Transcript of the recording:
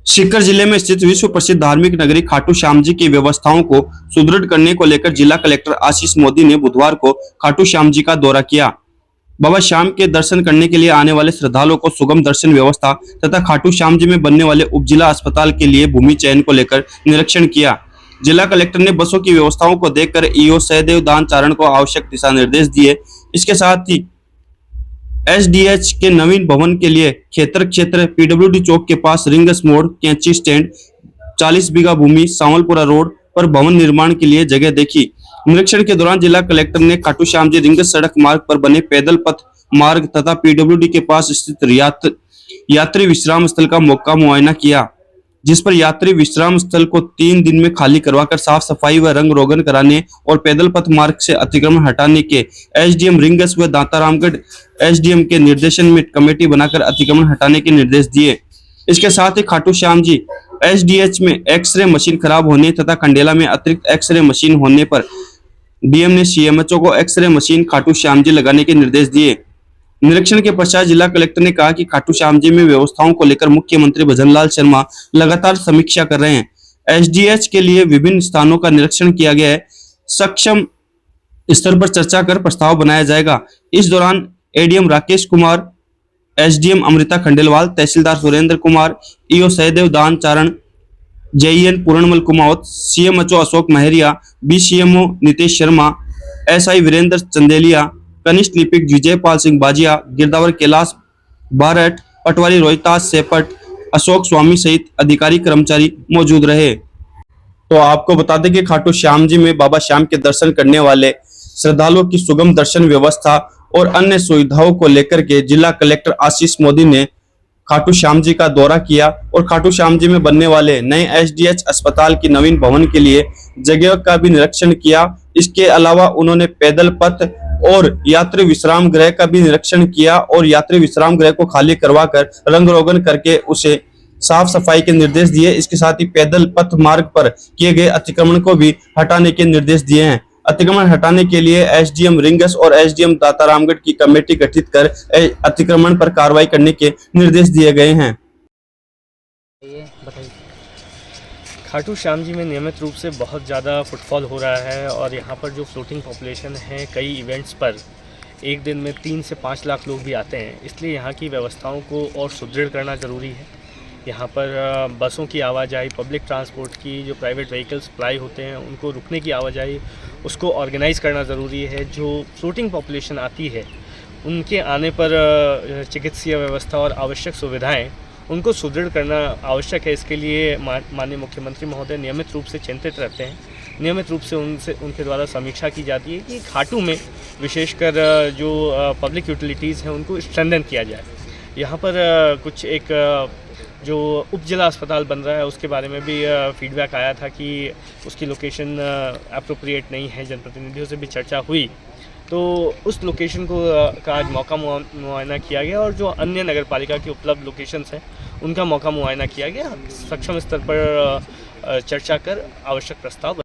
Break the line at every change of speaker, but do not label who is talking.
सीकर जिले में स्थित विश्व प्रसिद्ध धार्मिक नगरी खाटू श्याम जी की व्यवस्थाओं को सुदृढ़ करने को लेकर जिला कलेक्टर आशीष मोदी ने बुधवार को खाटू श्याम जी का दौरा किया। बाबा श्याम के दर्शन करने के लिए आने वाले श्रद्धालुओं को सुगम दर्शन व्यवस्था तथा खाटू श्याम जी में बनने वाले उपजिला अस्पताल के लिए भूमि चयन को लेकर निरीक्षण किया। जिला कलेक्टर ने बसों की व्यवस्थाओं को देखकर ईओ सहदेव दान चारण को आवश्यक दिशा निर्देश दिए। इसके साथ ही एसडीएच के नवीन भवन के लिए खेतर क्षेत्र पीडब्ल्यूडी चौक के पास रिंगस मोड़ कैंची स्टैंड 40 बीघा भूमि सांवलपुरा रोड पर भवन निर्माण के लिए जगह देखी। निरीक्षण के दौरान जिला कलेक्टर ने खाटू श्याम जी रिंगस सड़क मार्ग पर बने पैदल पथ मार्ग तथा पीडब्ल्यूडी के पास स्थित यात्री विश्राम स्थल का मौका मुआयना किया, जिस पर यात्री विश्राम स्थल को 3 दिन में खाली करवाकर साफ सफाई व रंग रोगन कराने और पैदल पथ मार्ग से अतिक्रमण हटाने के एसडीएम रिंगस व दातारामगढ़ एसडीएम के निर्देशन में कमेटी बनाकर अतिक्रमण हटाने के निर्देश दिए। इसके साथ ही खाटू श्याम जी एसडीएच में एक्सरे मशीन खराब होने तथा खंडेला में अतिरिक्त एक्सरे मशीन होने पर डीएम ने सीएमएचओ को एक्सरे मशीन खाटू श्याम जी लगाने के निर्देश दिए। निरीक्षण के पश्चात जिला कलेक्टर ने कहा कि खाटू श्याम जी में व्यवस्थाओं को लेकर मुख्यमंत्री भजनलाल शर्मा लगातार समीक्षा कर रहे हैं। एसडीएच के लिए विभिन्न स्थानों का निरीक्षण किया गया है। सक्षम स्तर पर चर्चा कर प्रस्ताव बनाया जाएगा। इस दौरान ADM Rakesh Kumar, SDM Amrita Khandelwal, tehsildar Surendra Kumar, EO Sahdev Dan Charan, JEN Purnamal Kumawat, CMHO Ashok Mahariya, BCMO Nitesh Sharma, SI Virendra Chandelia, कनिष्ठ लिपिक विजयपाल सिंह बाजिया, गिरदावर कैलाश बारट, पटवारी रोहितास सेपट, अशोक स्वामी सहित अधिकारी कर्मचारी मौजूद रहे। तो आपको बता दें कि खाटू श्याम जी में बाबा श्याम के दर्शन करने वाले श्रद्धालुओं की सुगम दर्शन व्यवस्था और अन्य सुविधाओं को लेकर के जिला कलेक्टर आशीष मोदी ने खाटू श्याम जी का दौरा किया और खाटू श्याम जी में बनने वाले नए एसडीएच अस्पताल की नवीन भवन के लिए जगह का भी निरीक्षण किया। इसके अलावा उन्होंने पैदल पथ और यात्री विश्राम गृह का भी निरीक्षण किया और यात्री विश्राम गृह को खाली करवाकर रंग रोगन करके उसे साफ सफाई के निर्देश दिए। इसके साथ ही पैदल पथ मार्ग पर किए गए अतिक्रमण को भी हटाने के निर्देश दिए हैं। अतिक्रमण हटाने के लिए एसडीएम रिंगस और एसडीएम दातारामगढ़ की कमेटी गठित कर अतिक्रमण पर कार्रवाई करने के निर्देश दिए गए हैं।
खाटू श्याम जी में नियमित रूप से बहुत ज़्यादा फुटफॉल हो रहा है और यहाँ पर जो फ्लोटिंग पॉपुलेशन है, कई इवेंट्स पर एक दिन में 3 से 5 लाख लोग भी आते हैं, इसलिए यहाँ की व्यवस्थाओं को और सुदृढ़ करना ज़रूरी है। यहाँ पर बसों की आवाजाही, पब्लिक ट्रांसपोर्ट की, जो प्राइवेट व्हीकल्स सप्लाई होते हैं उनको रुकने की आवाजाही, उसको ऑर्गेनाइज़ करना ज़रूरी है। जो फ्लोटिंग पॉपुलेशन आती है उनके आने पर चिकित्सीय व्यवस्था और आवश्यक सुविधाएं उनको सुदृढ़ करना आवश्यक है। इसके लिए माननीय मुख्यमंत्री महोदय नियमित रूप से चिंतित रहते हैं। नियमित रूप से उनके द्वारा समीक्षा की जाती है कि खाटू में विशेषकर जो पब्लिक यूटिलिटीज़ हैं उनको स्ट्रेंथन किया जाए। यहाँ पर कुछ एक जो उपजिला अस्पताल बन रहा है उसके बारे में भी फीडबैक आया था कि उसकी लोकेशन अप्रोप्रिएट नहीं है। जनप्रतिनिधियों से भी चर्चा हुई तो उस लोकेशन को का आज मौका मुआयना किया गया और जो अन्य नगरपालिका की उपलब्ध लोकेशंस हैं उनका मौका मुआयना किया गया। सक्षम स्तर पर चर्चा कर आवश्यक प्रस्ताव